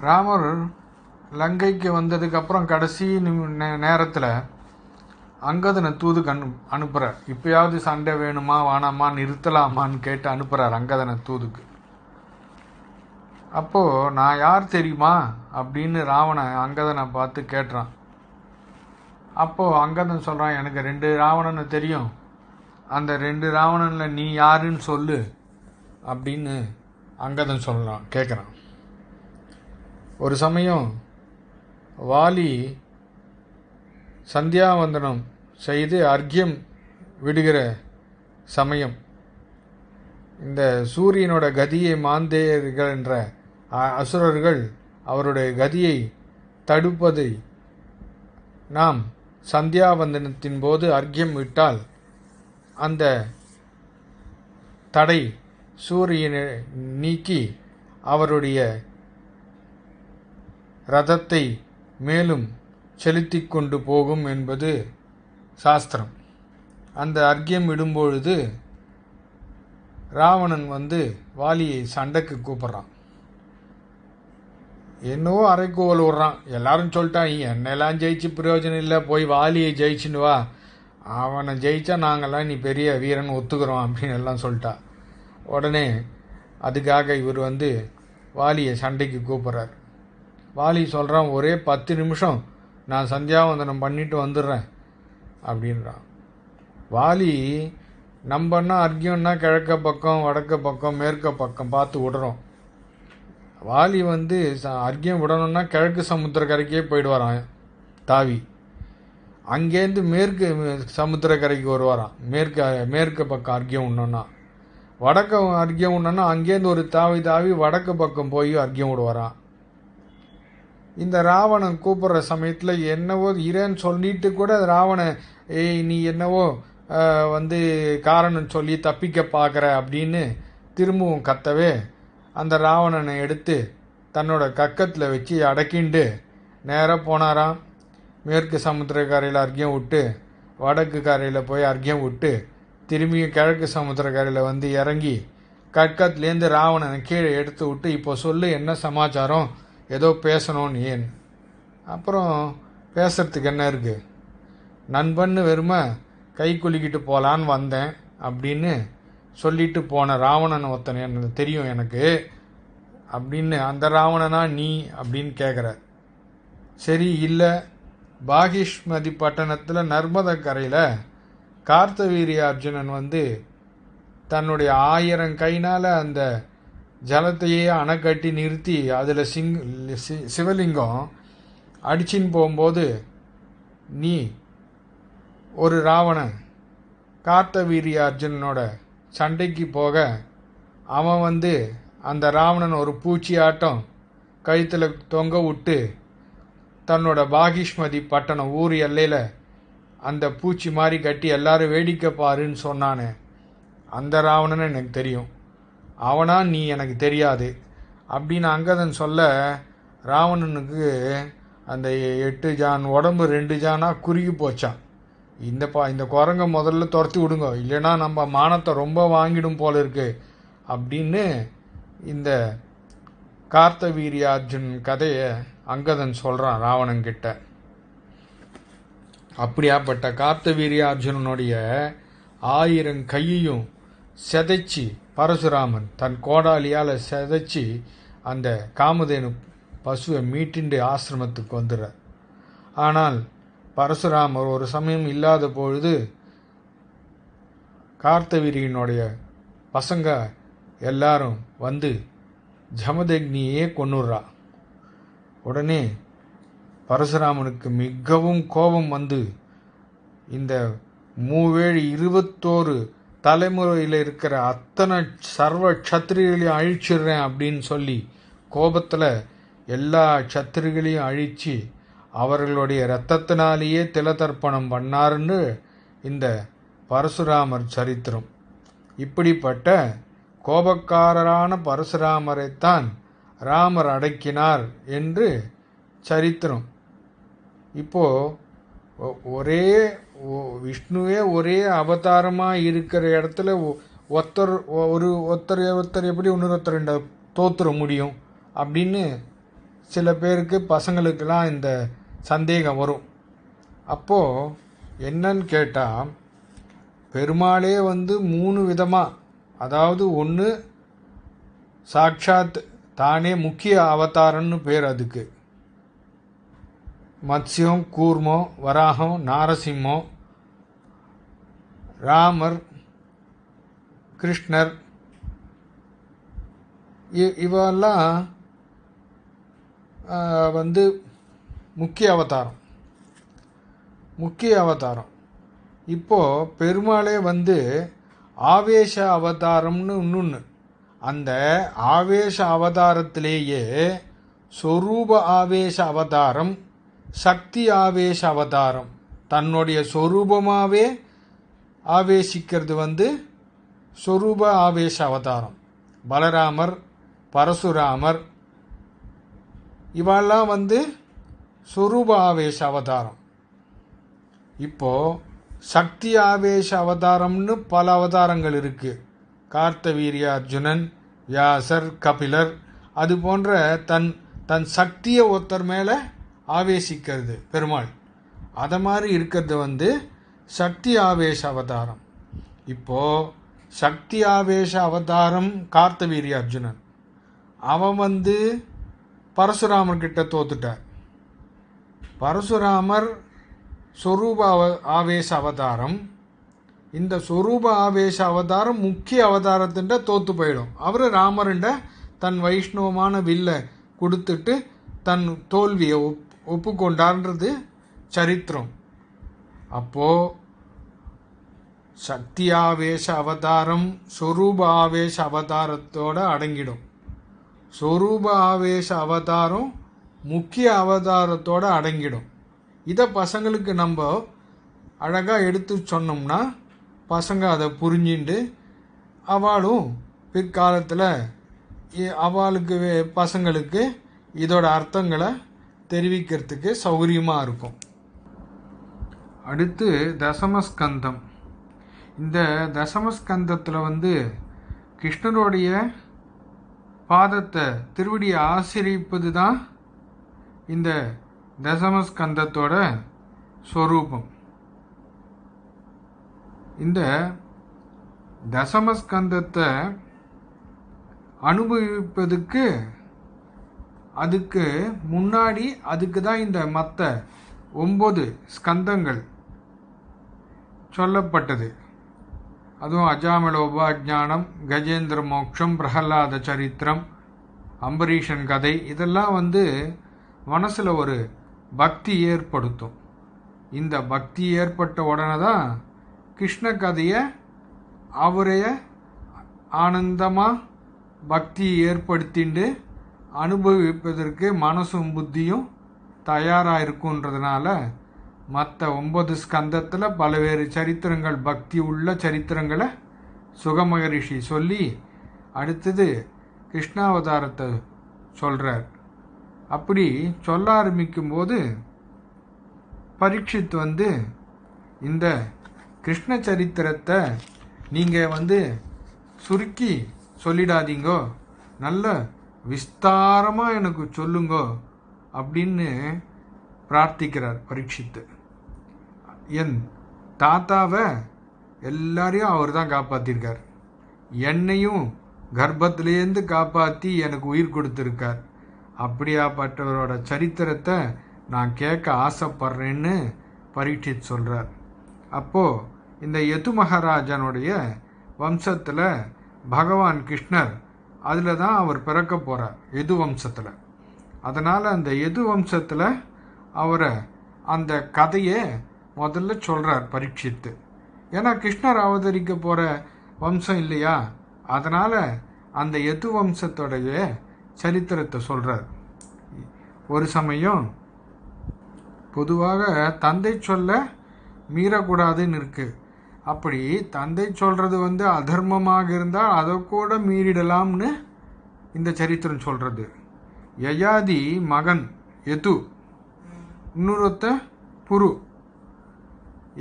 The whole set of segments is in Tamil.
ராமர் லங்கைக்கு வந்ததுக்கப்புறம் கடைசி நேரத்தில் அங்கதனை தூதுக்கு அனுப்புகிறார். இப்போயாவது சண்டை வேணுமா வேணாமா நிறுத்தலாமான்னு கேட்டு அனுப்புகிறார் அங்கதனை தூதுக்கு. அப்போது நான் யார் தெரியுமா அப்படின்னு ராவணன் அங்கதனை பார்த்து கேட்டுறான். அப்போது அங்கதன் சொல்கிறான், எனக்கு 2 ராவணனை தெரியும், அந்த 2 ராவணனில் நீ யாருன்னு சொல்லு அப்படின்னு அங்கதன் கேட்குறான். ஒரு சமயம் வாலி சந்தியாவந்தனம் செய்து அர்க்கியம் விடுகிற சமயம் இந்த சூரியனோட கதியை மாந்தேயர்கள் என்ற அசுரர்கள் அவருடைய கதியை தடுப்பதை நாம் சந்தியாவந்தனத்தின் போது அர்க்கியம் விட்டால் அந்த தடை சூரியனை நீக்கி அவருடைய ரதத்தை மேலும் செலுத்தி கொண்டு போகும் என்பது சாஸ்திரம். அந்த அர்க்கியம் விடும்பொழுது ராவணன் வாலியை சண்டைக்கு கூப்பிட்றான். என்னவோ அரைக்கோவல் விடுறான். எல்லாரும் சொல்லிட்டான், என்னெல்லாம் ஜெயிச்சு பிரயோஜனம் இல்லை, போய் வாலியை ஜெயிச்சுன்னு வா, அவனை ஜெயிச்சா நாங்கள்லாம் நீ பெரிய வீரன் ஒத்துக்கிறோம் அப்படின்னு எல்லாம் சொல்லிட்டா. உடனே அதுக்காக இவர் வாலியை சண்டைக்கு கூப்பிட்றார். வாலி சொல்கிறான், ஒரே 10 நிமிஷம் நான் சந்தியாவந்தனம் பண்ணிட்டு வந்துடுறேன் அப்படின்றான். வாலி நம்பன்னா அர்க்கியம்னா கிழக்க பக்கம் வடக்க பக்கம் மேற்க பக்கம் பார்த்து விடுறோம். வாலி அர்க்கியம் விடணும்னா கிழக்கு சமுத்திரக்கரைக்கே போயிடுவாரான் தாவி. அங்கேருந்து மேற்கு சமுத்திரக்கரைக்கு வருவாராம். மேற்கு பக்கம் அர்க்கியம் விடணுன்னா. வடக்க அர்க்கியம் விடணுன்னா அங்கேருந்து ஒரு தாவி வடக்கு பக்கம் போய் அர்க்கியம் விடுவாரான். இந்த ராவணன் கூப்பிட்ற சமயத்தில் என்னவோ இரேன்னு சொல்லிட்டு கூட ராவணன், நீ என்னவோ காரணம் சொல்லி தப்பிக்க பார்க்குற அப்படின்னு திரும்பவும் கத்தவே அந்த ராவணனை எடுத்து தன்னோட கக்கத்தில் வச்சு அடக்கிண்டு நேராக போனாராம். மேற்கு சமுத்திரக்கரையில் அர்க்கியம் விட்டு வடக்கு கரையில் போய் அர்க்கியம் விட்டு திரும்பியும் கிழக்கு சமுத்திரக்கரையில் இறங்கி கக்கத்துலேருந்து ராவணனை கீழே எடுத்து விட்டு, இப்போ சொல்லு என்ன சமாச்சாரம், ஏதோ பேசணும்னு. ஏன் அப்புறம் பேசுறதுக்கு என்ன இருக்குது, நண்பன்னு வெறுமை கை குலுக்கிட்டு போகலான்னு வந்தேன் அப்படின்னு சொல்லிட்டு போன ராவணன் ஒருத்தனை எனக்கு தெரியும் எனக்கு அப்படின்னு. அந்த ராவணனா நீ அப்படின்னு கேட்குறார். சரி, இல்லை, பாகிஷ்மதி பட்டணத்தில் நர்மத கரையில் கார்த்தவீரியார்ஜுனன் தன்னுடைய 1000 கைனால் அந்த ஜலத்தையே அணை கட்டி நிறுத்தி அதில் சிவலிங்கம் அடிச்சின்னு போகும்போது நீ ஒரு ராவணன் கார்த்தவீரியார்ஜுனனோட சண்டைக்கு போக அவன் அந்த ராவணன் ஒரு பூச்சி ஆட்டம் கழுத்தில் தொங்க விட்டு தன்னோட பாகிஷ்மதி பட்டணம் ஊர் எல்லையில் அந்த பூச்சி மாதிரி கட்டி எல்லாரும் வேடிக்கை பாருன்னு சொன்னானே, அந்த ராவணன் எனக்கு தெரியும், அவனா நீ எனக்கு தெரியாது அப்படின்னு அங்கதன் சொல்ல ராவணனுக்கு அந்த 8 ஜான் உடம்பு 2 ஜானாக குறுகி போச்சான். இந்த குரங்க முதல்ல துரத்தி விடுங்க, இல்லைன்னா நம்ம மானத்தை ரொம்ப வாங்கிடும் போல இருக்கு அப்படின்னு இந்த கார்த்தவீரியார்ஜுன் கதையை அங்கதன் சொல்கிறான் ராவணன்கிட்ட. அப்படியாப்பட்ட கார்த்தவீரியார்ஜுனனுடைய 1000 கையையும் செதைச்சி பரசுராமன் தன் கோடாலியால் செதைச்சி அந்த காமதேனு பசுவை மீட்டிண்டு ஆசிரமத்துக்கு வந்துடுறார். ஆனால் பரசுராமர் ஒரு சமயம் இல்லாத பொழுது கார்த்தவீரியனுடைய பசங்க எல்லாரும் ஜமதக்னியே கொன்னுடுறா. உடனே பரசுராமனுக்கு மிகவும் கோபம் இந்த 21 தலைமுறையில் இருக்கிற அத்தனை சர்வ சத்திரிகளையும் அழிச்சிடுறேன் அப்படின்னு சொல்லி கோபத்தில் எல்லா சத்திரிகளையும் அழித்து அவர்களுடைய இரத்தத்தினாலேயே திலதர்ப்பணம் பண்ணாருன்னு இந்த பரசுராமர் சரித்திரம். இப்படிப்பட்ட கோபக்காரரான பரசுராமரைத்தான் ராமர் அடக்கினார் என்று சரித்திரம். இப்போது விஷ்ணுவே ஒரே அவதாரமாக இருக்கிற இடத்துல ஒருத்தர் எப்படி இன்னொருத்தர் தோத்துற முடியும் அப்படின்னு சில பேருக்கு பசங்களுக்கெல்லாம் இந்த சந்தேகம் வரும். அப்போது என்னன்னு கேட்டால், பெருமாளே 3 விதமாக, அதாவது ஒன்று சாட்சாத் தானே முக்கிய அவதாரம்னு பேர் அதுக்கு. மத்ஸ்யம், கூர்மம், வராகம், நாரசிம்மம், ராமர், கிருஷ்ணர், இவெல்லாம் முக்கிய அவதாரம். இப்போது பெருமாளே ஆவேச அவதாரம்னு இன்னொன்று. அந்த ஆவேச அவதாரத்திலேயே சொரூப ஆவேச அவதாரம், சக்தி ஆவேச அவதாரம். தன்னுடைய சொரூபமாகவே ஆவேசிக்கிறது சொரூப ஆவேச அவதாரம். பலராமர், பரசுராமர் இவெல்லாம் சொரூப ஆவேச அவதாரம். இப்போது சக்தி ஆவேச அவதாரம்னு பல அவதாரங்கள் இருக்குது. கார்த்தவீரிய அர்ஜுனன், வியாசர், கபிலர், அது போன்ற தன் சக்தியை ஒருத்தர் மேலே ஆவேசிக்கிறது பெருமாள். அதை மாதிரி இருக்கிறது சக்தி ஆவேச அவதாரம். இப்போது சக்தி ஆவேச அவதாரம் கார்த்தவீரிய அர்ஜுனன். அவன் பரசுராமர்கிட்ட தோத்துட்டார். பரசுராமர் சொரூப ஆவேச அவதாரம். இந்த சொரூப ஆவேச அவதாரம் முக்கிய அவதாரத்தின்ட தோத்து போயிடும். அவர் ராமருண்ட தன் வைஷ்ணவமான வில்லை கொடுத்துட்டு தன் தோல்வியை ஒப்புக்கொண்டார்ன்றது சரித்திரம். அப்போது சக்தி ஆவேச அவதாரம் சொரூப ஆவேச அவதாரத்தோடு அடங்கிடும். சொரூப ஆவேச அவதாரம் முக்கிய அவதாரத்தோடு அடங்கிடும். இதை பசங்களுக்கு நம்ம அழகாக எடுத்து சொன்னோம்னா பசங்க அதை புரிஞ்சுண்டு அவளும் பிற்காலத்தில் அவளுக்கு பசங்களுக்கு இதோட அர்த்தங்களை தெரிவிக்கிறதுக்கு சௌகரியமாக இருக்கும். அடுத்து தசமஸ்கந்தம். இந்த தசமஸ்கந்தத்தில் கிருஷ்ணருடைய பாதத்தை திருவடியை ஆசிரிப்பது தான் இந்த தசமஸ்கந்தத்தோட ஸ்வரூபம். இந்த தசமஸ்கந்தத்தை அனுபவிப்பதுக்கு அதுக்கு முன்னாடி அதுக்கு தான் இந்த மற்ற 9 ஸ்கந்தங்கள் சொல்லப்பட்டது. அதுவும் அஜாமலோபாஜானம், கஜேந்திர மோட்சம், பிரகலாத சரித்திரம், அம்பரீஷன் கதை, இதெல்லாம் மனசில் ஒரு பக்தி ஏற்படுத்தும். இந்த பக்தி ஏற்பட்ட உடனே தான் கிருஷ்ண கதையை அவரைய ஆனந்தமாக பக்தி ஏற்படுத்திண்டு அனுபவிப்பதற்கு மனசும் புத்தியும் தயாராக இருக்குன்றதுனால மற்ற 9 ஸ்கந்தத்தில் பல்வேறு சரித்திரங்கள், பக்தி உள்ள சரித்திரங்களை சுகமகரிஷி சொல்லி அடுத்தது கிருஷ்ணாவதாரத்தை சொல்கிறார். அப்படி சொல்ல ஆரம்பிக்கும்போது பரீட்சித் இந்த கிருஷ்ண சரித்திரத்தை நீங்கள் சுருக்கி சொல்லிடாதீங்கோ, நல்ல விஸ்தாரமாக எனக்கு சொல்லுங்கோ அப்படின்னு பிரார்த்திக்கிறார் பரீட்சித்து. என் தாத்தாவை எல்லாரையும் அவர் தான் காப்பாற்றிருக்கார். என்னையும் கர்ப்பத்திலேருந்து காப்பாற்றி எனக்கு உயிர் கொடுத்துருக்கார். அப்படியாப்பட்டவரோட சரித்திரத்தை நான் கேட்க ஆசைப்படுறேன்னு பரீட்சித் சொல்கிறார். அப்போது இந்த யது மகாராஜனுடைய வம்சத்தில் பகவான் கிருஷ்ணர் அதில் தான் அவர் பிறக்க போகிறார், யது வம்சத்தில். அதனால் அந்த யது வம்சத்தில் அவரை அந்த கதையை முதல்ல சொல்கிறார் பரீட்சித்து. ஏன்னா கிருஷ்ணர் அவதரிக்க போகிற வம்சம் இல்லையா, அதனால் அந்த யது வம்சத்தோடைய சரித்திரத்தை சொல்கிறார். ஒரு சமயம் பொதுவாக தந்தை சொல்ல மீறக்கூடாதுன்னு இருக்குது. அப்படி தந்தை சொல்கிறது அதர்மமாக இருந்தால் அதை கூட மீறிடலாம்னு இந்த சரித்திரம் சொல்கிறது. யயாதி மகன் யது, இன்னொருத்த புரு.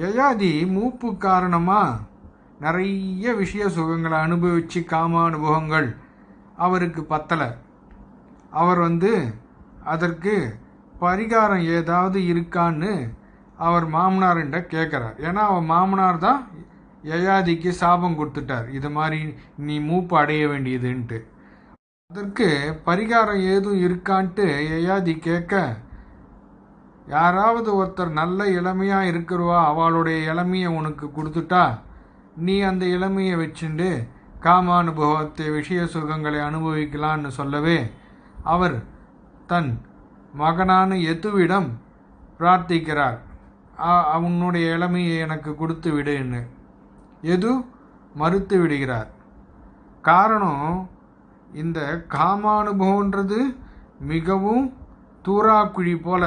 யயாதி மூப்பு காரணமாக நிறைய விஷய சுகங்களை அனுபவித்து காம அனுபவங்கள் அவருக்கு பத்தலை. அவர் அதற்கு பரிகாரம் ஏதாவது இருக்கான்னு அவர் மாமனார்கிட்ட கேட்குறார். ஏன்னா அவர் மாமனார் தான் யயாதிக்கு சாபம் கொடுத்துட்டார், இது மாதிரி நீ மூப்பு அடைய வேண்டியதுன்ட்டு. அதற்கு பரிகாரம் ஏதும் இருக்கான்ட்டு யயாதி கேட்க, யாராவது ஒருத்தர் நல்ல இளமையாக இருக்கிறவா அவளுடைய இளமையை உனக்கு கொடுத்துட்டா நீ அந்த இளமையை வச்சுண்டு காமானுபவத்தை விஷய சுகங்களை அனுபவிக்கலான்னு சொல்லவே அவர் தன் மகனான யதுவிடம் பிரார்த்திக்கிறார், உன்னுடைய இளமையை எனக்கு கொடுத்து விடுன்னு. யது மறுத்து விடுகிறார். காரணம், இந்த காமானுபவன்றது மிகவும் தூராக்குழி போல,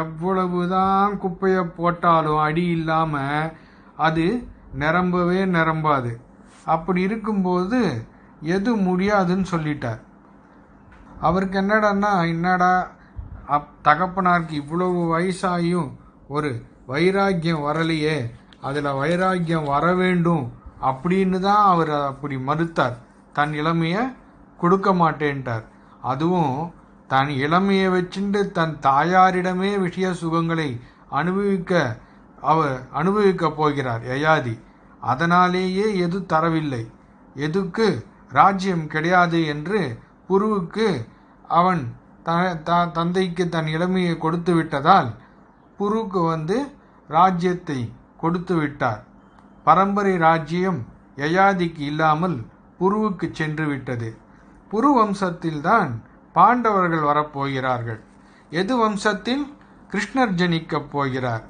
எவ்வளவுதான் குப்பையை போட்டாலும் அடி இல்லாமல் அது நிரம்பவே நிரம்பாது. அப்படி இருக்கும்போது எது முடியாதுன்னு சொல்லிட்டார். அவருக்கு என்னடா தகப்பனாருக்கு இவ்வளவு வயசாகியும் ஒரு வைராக்கியம் வரலையே, அதில் வைராக்கியம் வர வேண்டும் அப்படின்னு தான் அவர் அப்படி மறுத்தார். தன் இளமையை கொடுக்க மாட்டேன்ட்டார். அதுவும் தன் இளமையை வச்சுட்டு தன் தாயாரிடமே விஷய சுகங்களை அனுபவிக்க போகிறார் யயாதி. அதனாலேயே எது தரவில்லை. எதுக்கு ராஜ்யம் கிடையாது என்று புருவுக்கு அவன் தந்தைக்கு தன் இளமையை கொடுத்து விட்டதால் புருக்கு ராஜ்யத்தை கொடுத்து விட்டார். பரம்பரை ராஜ்யம் யயாதிக்கு இல்லாமல் புருவுக்கு சென்று விட்டது. புரு வம்சத்தில்தான் பாண்டவர்கள் வரப்போகிறார்கள். எது வம்சத்தில் கிருஷ்ணர் ஜனிக்கப் போகிறார்.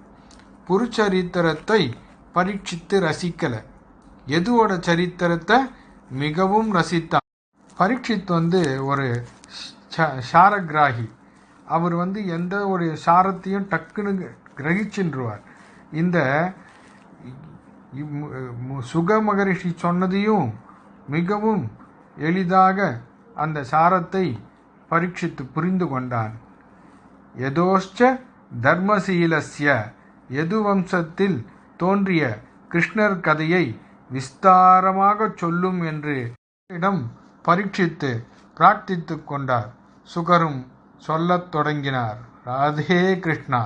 புரு சரித்திரத்தை பரீட்சித்து ரசிக்கல, எதுவோட சரித்திரத்தை மிகவும் ரசித்தான். பரீட்சித் ஒரு சாரகிராகி. அவர் எந்த ஒரு சாரத்தையும் டக்குன்னு கிரகிச்சின்றுவார். இந்த சுக மகரிஷி சொன்னதையும் மிகவும் எளிதாக அந்த சாரத்தை பரீட்சித்து புரிந்து கொண்டான். யதோஷ்ச தர்மசீலஸ்ய, யது வம்சத்தில் தோன்றிய கிருஷ்ணர் கதையை விஸ்தாரமாக சொல்லும் என்று இடம் பரீட்சித்து பிரார்த்தித்து கொண்டார். சுகரும் சொல்லத் தொடங்கினார். ராதே கிருஷ்ணா.